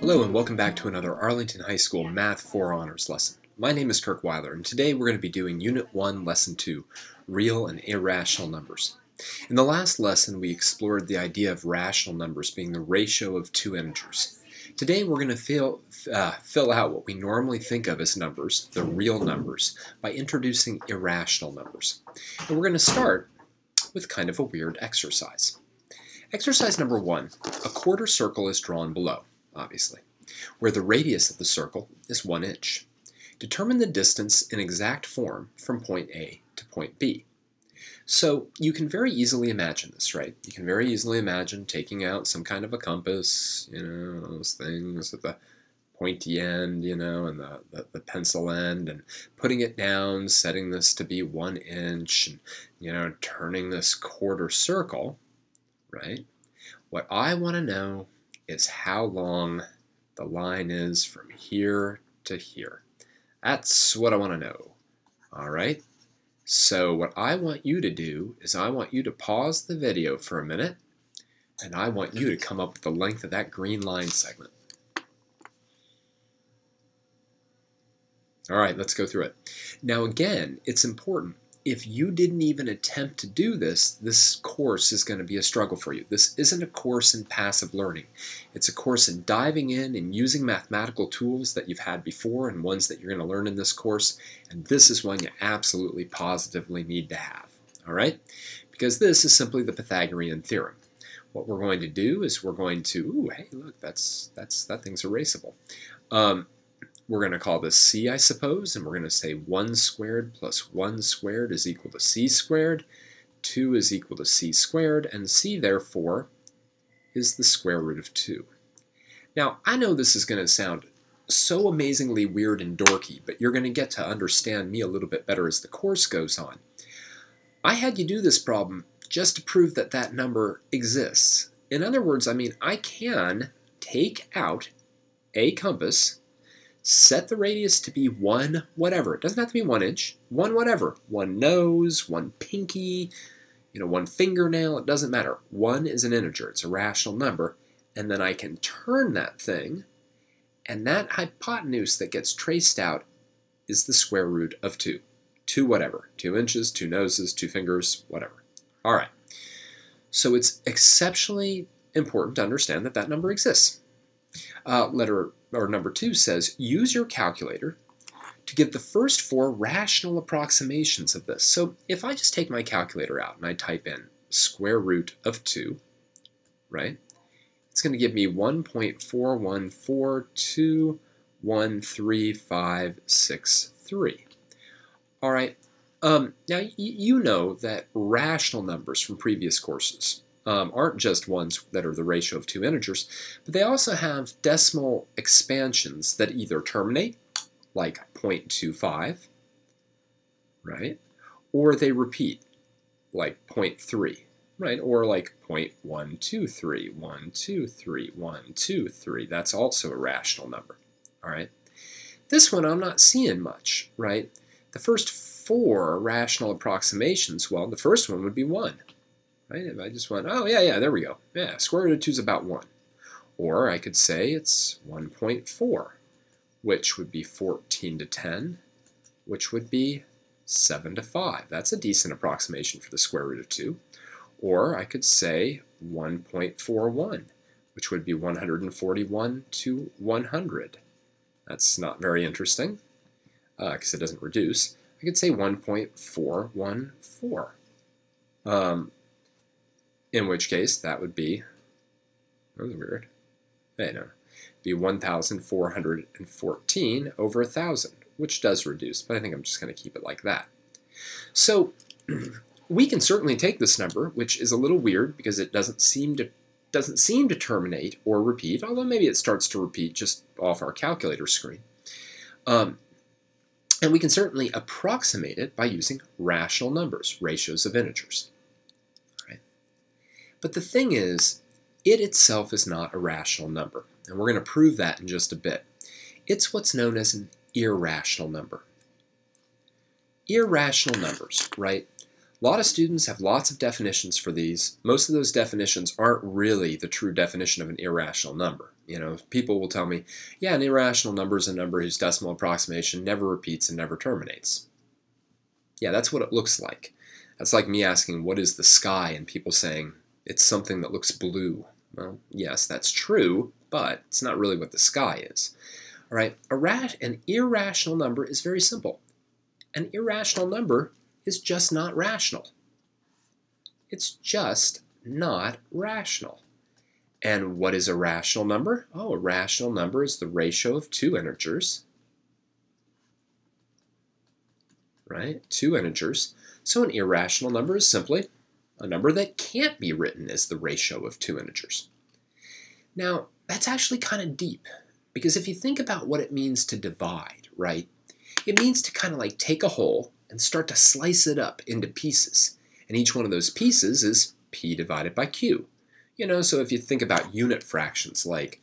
Hello and welcome back to another Arlington High School Math 4 Honors lesson. My name is Kirk Weiler and today we're going to be doing Unit 1, Lesson 2, Real and Irrational Numbers. In the last lesson we explored the idea of rational numbers being the ratio of two integers. Today we're going to fill out what we normally think of as numbers, the real numbers, by introducing irrational numbers. And we're going to start with kind of a weird exercise. Exercise number 1, a quarter circle is drawn below, obviously, where the radius of the circle is 1 inch. Determine the distance in exact form from point A to point B. So you can very easily imagine this, right? You can very easily imagine taking out some kind of a compass, those things at the pointy end, and the pencil end, and putting it down, setting this to be 1 inch, and, turning this quarter circle, right? What I want to know is how long the line is from here to here. That's what I want to know. All right? So what I want you to do is I want you to pause the video for a minute, and I want you to come up with the length of that green line segment. All right, let's go through it. Now again, it's important. If you didn't even attempt to do this, this course is going to be a struggle for you. This isn't a course in passive learning. It's a course in diving in and using mathematical tools that you've had before and ones that you're going to learn in this course. And this is one you absolutely positively need to have. All right? Because this is simply the Pythagorean theorem. What we're going to do is we're going to, ooh, hey, look, that thing's erasable. We're going to call this c, I suppose, and we're going to say 1 squared plus 1 squared is equal to c squared, 2 is equal to c squared, and c, therefore, is the square root of 2. Now, I know this is going to sound so amazingly weird and dorky, but you're going to get to understand me a little bit better as the course goes on. I had you do this problem just to prove that that number exists. In other words, I can take out a compass, set the radius to be 1 whatever. It doesn't have to be 1 inch. 1 whatever. 1 nose, 1 pinky, 1 fingernail. It doesn't matter. 1 is an integer. It's a rational number. And then I can turn that thing, and that hypotenuse that gets traced out is the square root of 2. 2 whatever. 2 inches, 2 noses, 2 fingers, whatever. All right. So it's exceptionally important to understand that that number exists. Number 2 says, use your calculator to give the first 4 rational approximations of this. So if I just take my calculator out and I type in square root of 2, right, it's going to give me 1.414213563. All right, now you know that rational numbers from previous courses aren't just ones that are the ratio of two integers, but they also have decimal expansions that either terminate, like 0.25, right, or they repeat, like 0.3, right, or like 0.123, 123, 123. That's also a rational number, all right? This one I'm not seeing much, right? The first 4 rational approximations, well, the first one would be 1. Right? If I just went, oh, yeah, there we go. Yeah, square root of 2 is about 1. Or I could say it's 1.4, which would be 14 to 10, which would be 7 to 5. That's a decent approximation for the square root of 2. Or I could say 1.41, which would be 141 to 100. That's not very interesting, because it doesn't reduce. I could say 1.414. In which case, that would be, that was weird, be 1,414 over 1,000, which does reduce, but I think I'm just going to keep it like that. So we can certainly take this number, which is a little weird because it doesn't seem to terminate or repeat, although maybe it starts to repeat just off our calculator screen. And we can certainly approximate it by using rational numbers, ratios of integers. But the thing is, it itself is not a rational number, and we're going to prove that in just a bit. It's what's known as an irrational number. Irrational numbers, right, A lot of students have lots of definitions for these. Most of those definitions aren't really the true definition of an irrational number. You know, people will tell me, yeah, an irrational number is a number whose decimal approximation never repeats and never terminates. Yeah, that's what it looks like. That's like me asking, what is the sky? And people saying, it's something that looks blue. Well, yes, that's true, but it's not really what the sky is. All right, an irrational number is very simple. An irrational number is just not rational. It's just not rational. And what is a rational number? Oh, a rational number is the ratio of two integers. Right? Two integers. So an irrational number is simply a number that can't be written as the ratio of two integers. Now, that's actually kind of deep, because if you think about what it means to divide, right? It means to kind of like take a whole and start to slice it up into pieces. And each one of those pieces is p divided by q. You know, so if you think about unit fractions like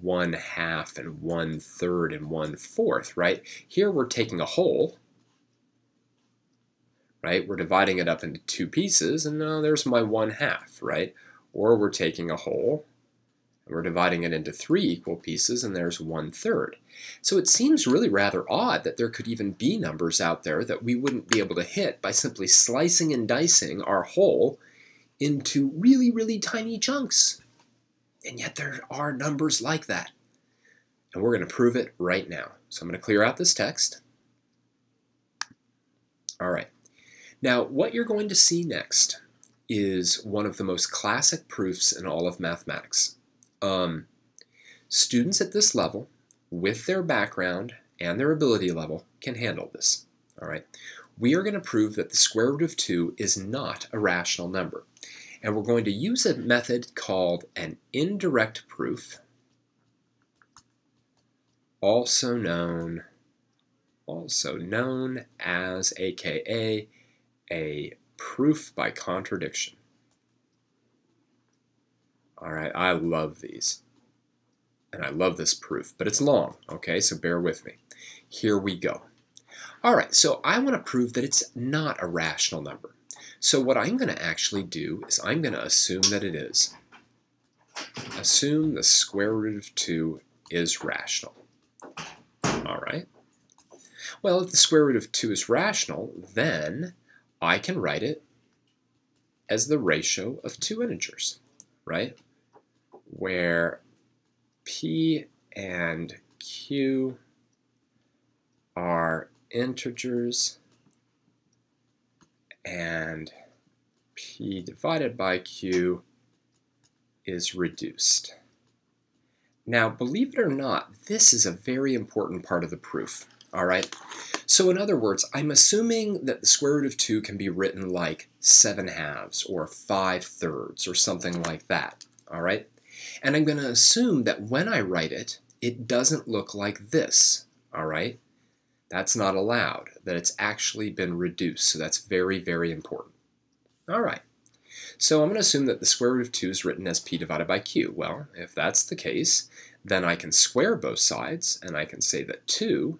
1/2 and 1/3 and 1/4, right? Here we're taking a whole, right? We're dividing it up into two pieces, and there's my 1/2, right? Or we're taking a whole, and we're dividing it into three equal pieces, and there's 1/3. So it seems really rather odd that there could even be numbers out there that we wouldn't be able to hit by simply slicing and dicing our whole into really, really tiny chunks. And yet there are numbers like that. And we're going to prove it right now. So I'm going to clear out this text. All right. Now, what you're going to see next is one of the most classic proofs in all of mathematics. Students at this level, with their background and their ability level, can handle this. All right. We are going to prove that the square root of 2 is not a rational number. And we're going to use a method called an indirect proof, also known as, aka, a proof by contradiction. All right, I love these. And I love this proof, but it's long, okay, so bear with me. Here we go. All right, so I want to prove that it's not a rational number. So what I'm going to actually do is I'm going to assume that it is. Assume the square root of 2 is rational. All right. Well, if the square root of 2 is rational, then I can write it as the ratio of two integers, right? Where p and q are integers and p divided by q is reduced. Now, believe it or not, this is a very important part of the proof. All right. So in other words, I'm assuming that the square root of 2 can be written like 7/2 or 5/3 or something like that. All right. And I'm going to assume that when I write it, it doesn't look like this. All right. That's not allowed, that it's actually been reduced. So that's very, very important. All right. So I'm going to assume that the square root of 2 is written as p divided by q. Well, if that's the case, then I can square both sides, and I can say that 2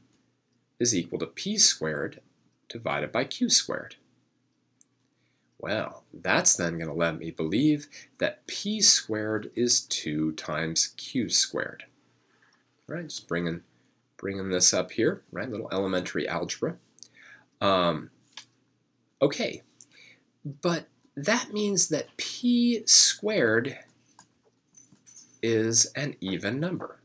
is equal to p squared divided by q squared. Well, that's then going to let me believe that p squared is 2 times q squared. All right, just bringing this up here, right? Little elementary algebra. Okay, but that means that p squared is an even number.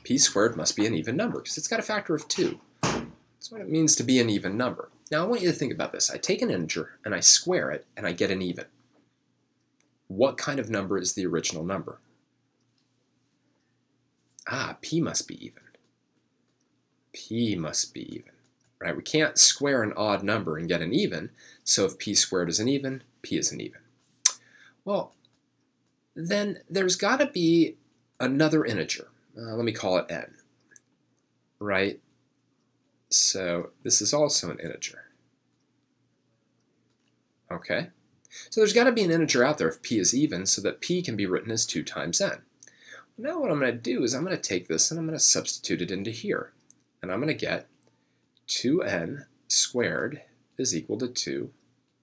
P squared must be an even number because it's got a factor of 2. That's what it means to be an even number. Now I want you to think about this. I take an integer and I square it and I get an even. What kind of number is the original number? P must be even. P must be even. Right? We can't square an odd number and get an even, so if p squared is an even, p is an even. Well, then there's got to be another integer. Let me call it n. Right? So this is also an integer. Okay? So there's got to be an integer out there if p is even so that p can be written as 2 times n. Now what I'm going to do is I'm going to take this and I'm going to substitute it into here. And I'm going to get 2n squared is equal to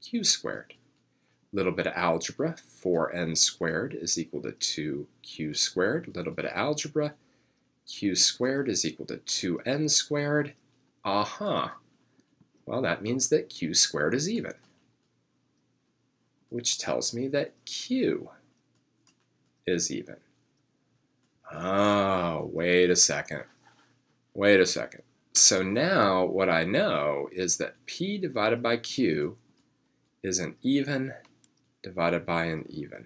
2q squared. Little bit of algebra, 4n squared is equal to 2q squared. Little bit of algebra, q squared is equal to 2n squared. Aha! Well, that means that q squared is even, which tells me that q is even. Oh, wait a second. Wait a second. So now what I know is that p divided by q is an even divided by an even.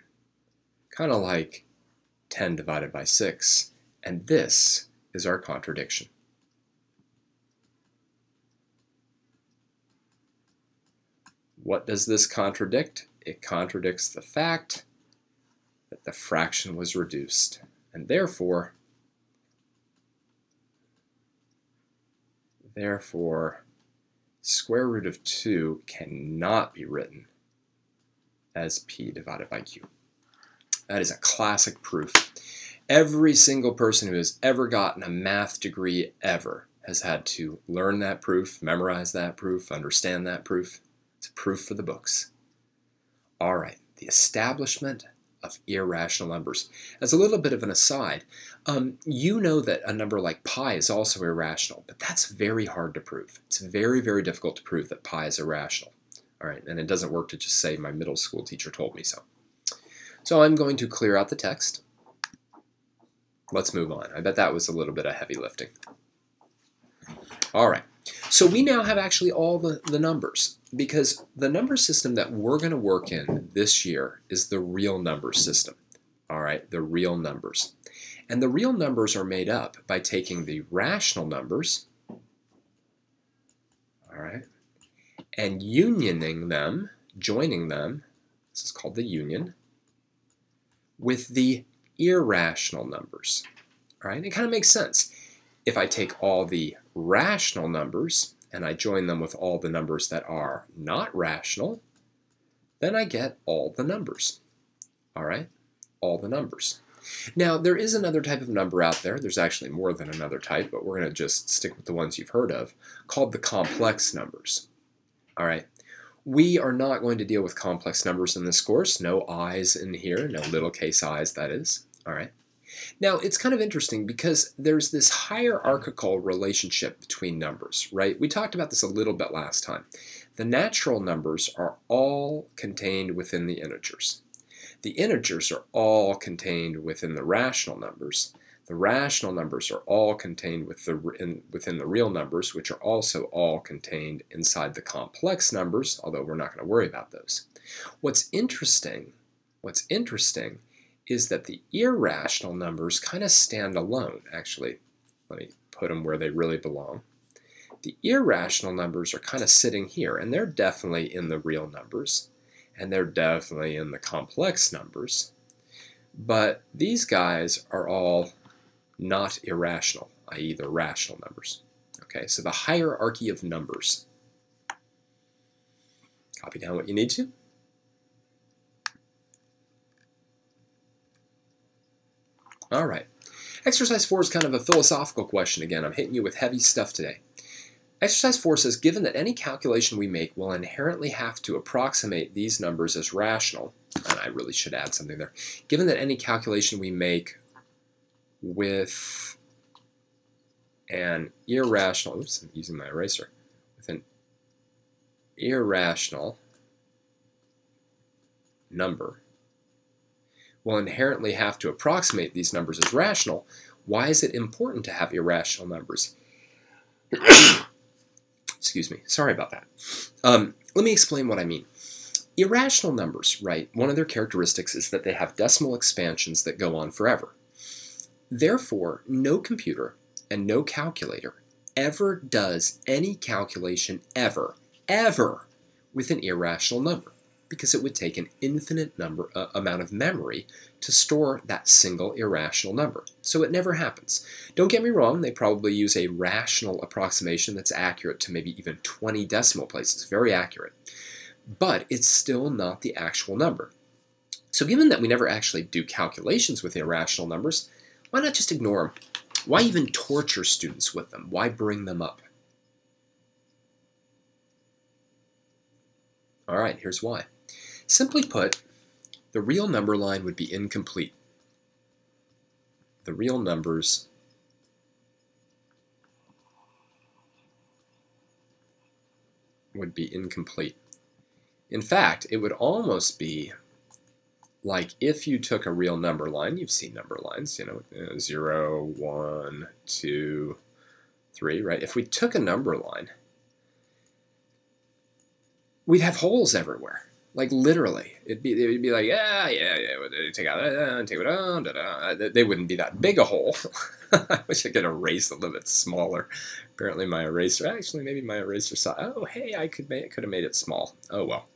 Kind of like 10 divided by 6. And this is our contradiction. What does this contradict? It contradicts the fact that the fraction was reduced. And therefore, square root of 2 cannot be written as p divided by q. That is a classic proof. Every single person who has ever gotten a math degree ever has had to learn that proof, memorize that proof, understand that proof. It's a proof for the books. All right, the establishment of irrational numbers. As a little bit of an aside, you know that a number like pi is also irrational, but that's very hard to prove. It's very, very difficult to prove that pi is irrational. All right, and it doesn't work to just say my middle school teacher told me so. So I'm going to clear out the text. Let's move on. I bet that was a little bit of heavy lifting. All right, so we now have actually all the numbers, because the number system that we're going to work in this year is the real number system. All right, the real numbers. And the real numbers are made up by taking the rational numbers, all right, and unioning them, joining them, this is called the union, with the irrational numbers. All right, it kind of makes sense. If I take all the rational numbers and I join them with all the numbers that are not rational, then I get all the numbers. All right, all the numbers. Now, there is another type of number out there. There's actually more than another type, but we're going to just stick with the ones you've heard of, called the complex numbers. All right, we are not going to deal with complex numbers in this course. No i's in here, no little case i's, that is. All right. Now, it's kind of interesting because there's this hierarchical relationship between numbers, right? We talked about this a little bit last time. The natural numbers are all contained within the integers. The integers are all contained within the rational numbers. The rational numbers are all contained within the real numbers, which are also all contained inside the complex numbers, although we're not going to worry about those. What's interesting is that the irrational numbers kind of stand alone. Actually, let me put them where they really belong. The irrational numbers are kind of sitting here, and they're definitely in the real numbers, and they're definitely in the complex numbers. But these guys are all not irrational, i.e. the rational numbers. Okay, so the hierarchy of numbers. Copy down what you need to. All right. Exercise 4 is kind of a philosophical question again. I'm hitting you with heavy stuff today. Exercise 4 says, given that any calculation we make will inherently have to approximate these numbers as rational, and I really should add something there, given that any calculation we make with an irrational, oops, I'm using my eraser, with an irrational number will inherently have to approximate these numbers as rational, why is it important to have irrational numbers? Excuse me, sorry about that. Let me explain what I mean. Irrational numbers, right, one of their characteristics is that they have decimal expansions that go on forever. Therefore, no computer and no calculator ever does any calculation ever with an irrational number, because it would take an infinite amount of memory to store that single irrational number. So it never happens. Don't get me wrong, they probably use a rational approximation that's accurate to maybe even 20 decimal places, very accurate. But it's still not the actual number. So given that we never actually do calculations with irrational numbers, why not just ignore them? Why even torture students with them? Why bring them up? All right, here's why. Simply put, the real number line would be incomplete. The real numbers would be incomplete. In fact, it would almost be like if you took a real number line. You've seen number lines, 0, 1, 2, 3, right? If we took a number line, we'd have holes everywhere. Like literally, it'd be like, yeah, take out, take it out, they wouldn't be that big a hole. I wish I could erase a little bit smaller. Apparently my eraser, actually maybe my eraser saw, oh hey, I could have made it small. Oh well.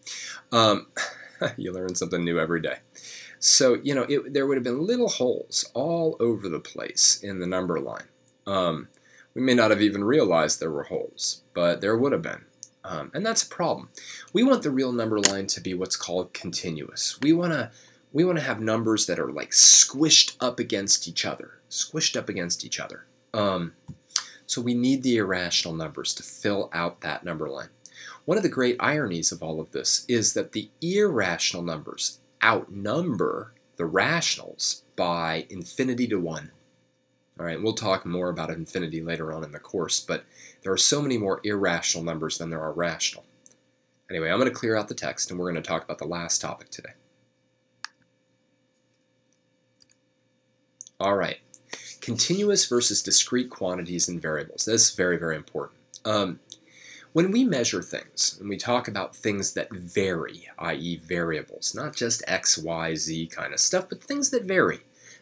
You learn something new every day. So, there would have been little holes all over the place in the number line. We may not have even realized there were holes, but there would have been. And that's a problem. We want the real number line to be what's called continuous. We want to have numbers that are like squished up against each other. So we need the irrational numbers to fill out that number line. One of the great ironies of all of this is that the irrational numbers outnumber the rationals by infinity to 1. All right, we'll talk more about infinity later on in the course, but there are so many more irrational numbers than there are rational. Anyway, I'm going to clear out the text, and we're going to talk about the last topic today. All right, continuous versus discrete quantities and variables. This is very, very important. When we measure things, and we talk about things that vary, i.e. variables, not just X, Y, Z kind of stuff, but things that vary.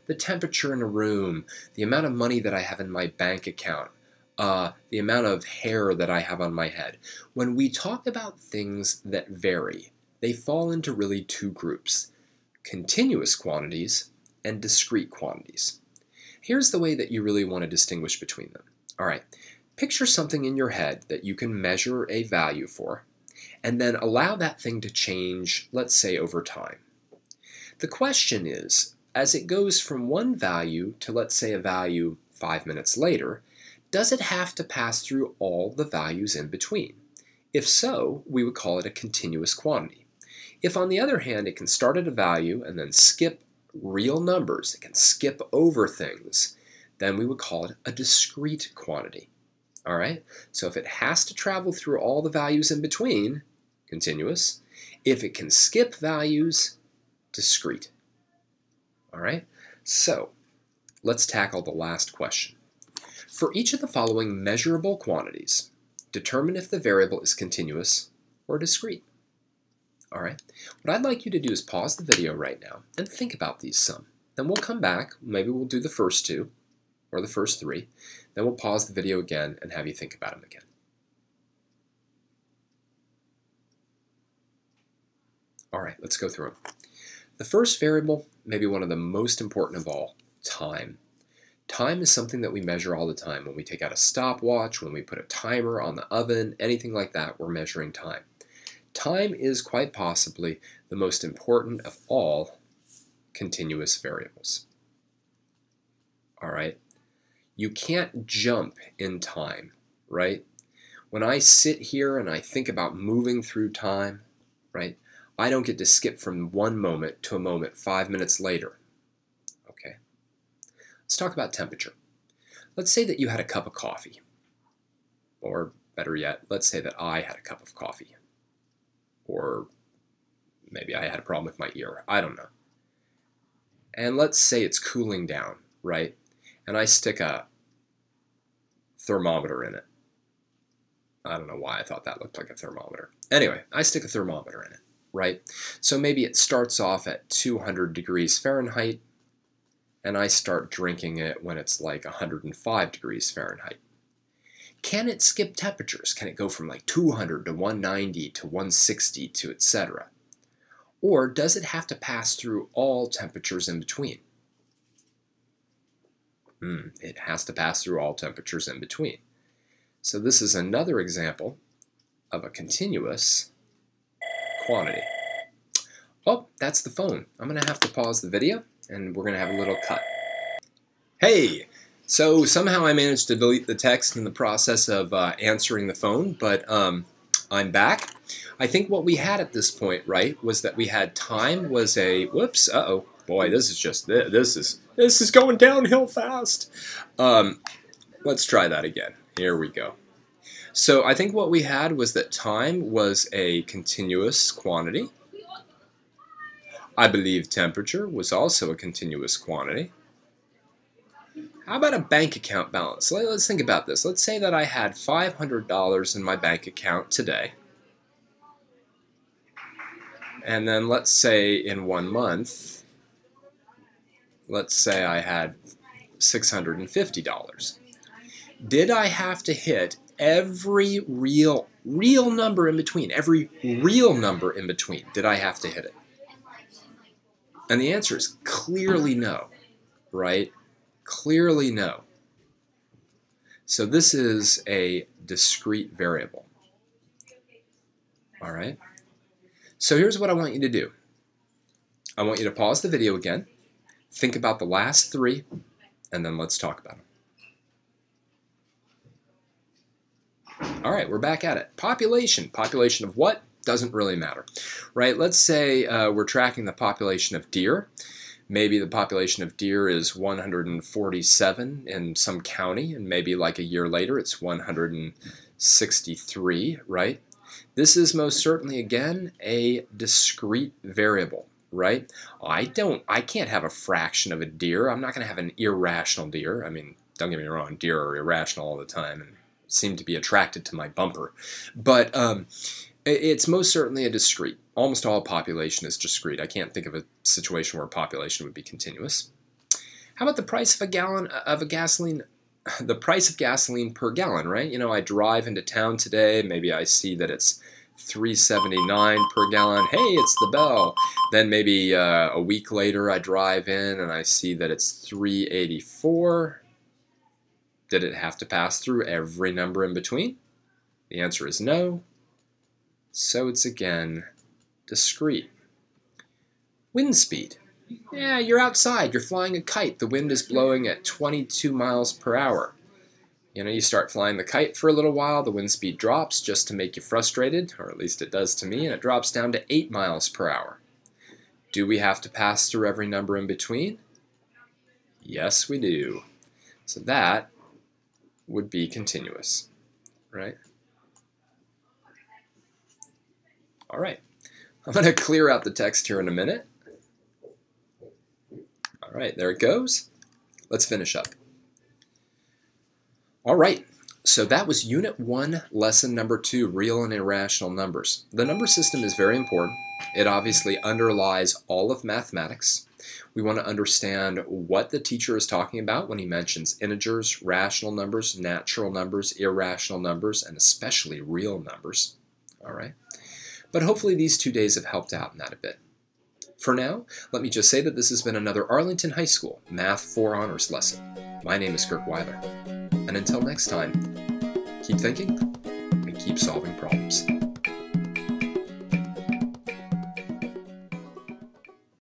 The temperature in a room, the amount of money that I have in my bank account, the amount of hair that I have on my head. When we talk about things that vary, they fall into really two groups: continuous quantities and discrete quantities. Here's the way that you really want to distinguish between them. All right, picture something in your head that you can measure a value for, and then allow that thing to change, let's say, over time. The question is, as it goes from one value to, let's say, a value 5 minutes later, does it have to pass through all the values in between? If so, we would call it a continuous quantity. If, on the other hand, it can start at a value and then skip real numbers, it can skip over things, then we would call it a discrete quantity. All right? So if it has to travel through all the values in between, continuous. If it can skip values, discrete. All right, so let's tackle the last question. For each of the following measurable quantities, determine if the variable is continuous or discrete. All right, what I'd like you to do is pause the video right now and think about these some. Then we'll come back, maybe we'll do the first two or the first three. Then we'll pause the video again and have you think about them again. All right, let's go through them. The first variable, maybe one of the most important of all, time. Time is something that we measure all the time. When we take out a stopwatch, when we put a timer on the oven, anything like that, we're measuring time. Time is quite possibly the most important of all continuous variables. All right? You can't jump in time, right? When I sit here and I think about moving through time, right? I don't get to skip from one moment to a moment 5 minutes later. Okay. Let's talk about temperature. Let's say that you had a cup of coffee. Or better yet, let's say that I had a cup of coffee. Or maybe I had a problem with my ear. I don't know. And let's say it's cooling down, right? And I stick a thermometer in it. I don't know why I thought that looked like a thermometer. Anyway, I stick a thermometer in it. Right? So maybe it starts off at 200 degrees Fahrenheit, and I start drinking it when it's like 105 degrees Fahrenheit. Can it skip temperatures? Can it go from like 200 to 190 to 160 to etc.? Or does it have to pass through all temperatures in between? It has to pass through all temperatures in between. So this is another example of a continuous quantity. Oh, that's the phone. I'm going to have to pause the video, and we're going to have a little cut. Hey! So somehow I managed to delete the text in the process of answering the phone, but I'm back. I think what we had at this point, right, was that we had time was a, whoops, uh-oh, boy, this is going downhill fast. Let's try that again. Here we go. So I think what we had was that time was a continuous quantity. I believe temperature was also a continuous quantity. How about a bank account balance? Let's think about this. Let's say that I had $500 in my bank account today. And then let's say in 1 month, let's say I had $650. Did I have to hit every real number in between? Every real number in between, did I have to hit it? And the answer is clearly no, right? Clearly no. So this is a discrete variable. All right? So here's what I want you to do. I want you to pause the video again, think about the last three, and then let's talk about them. All right, we're back at it. Population. Population of what? Doesn't really matter, right? Let's say we're tracking the population of deer. Maybe the population of deer is 147 in some county, and maybe like a year later it's 163, right? This is most certainly, again, a discrete variable, right? I can't have a fraction of a deer. I'm not going to have an irrational deer. I mean, don't get me wrong, deer are irrational all the time and seem to be attracted to my bumper. But it's most certainly a discrete. Almost all population is discrete. I can't think of a situation where population would be continuous. How about the price of a gallon of gasoline? The price of gasoline per gallon, right? You know, I drive into town today. Maybe I see that it's $3.79 per gallon. Hey, it's the bell. Then maybe a week later I drive in and I see that it's $3.84. Did it have to pass through every number in between? The answer is no. So it's again discrete. Wind speed. Yeah, you're outside, you're flying a kite. The wind is blowing at 22 miles per hour. You know, you start flying the kite for a little while, the wind speed drops just to make you frustrated, or at least it does to me, and it drops down to 8 miles per hour. Do we have to pass through every number in between? Yes, we do. So that would be continuous, right? All right, I'm going to clear out the text here in a minute. All right, there it goes. Let's finish up. All right, so that was Unit 1, Lesson number 2, Real and Irrational Numbers. The number system is very important. It obviously underlies all of mathematics. We want to understand what the teacher is talking about when he mentions integers, rational numbers, natural numbers, irrational numbers, and especially real numbers. All right. But hopefully these 2 days have helped out in that a bit. For now, let me just say that this has been another Arlington High School Math 4 Honors lesson. My name is Kirk Weiler. And until next time, keep thinking and keep solving problems.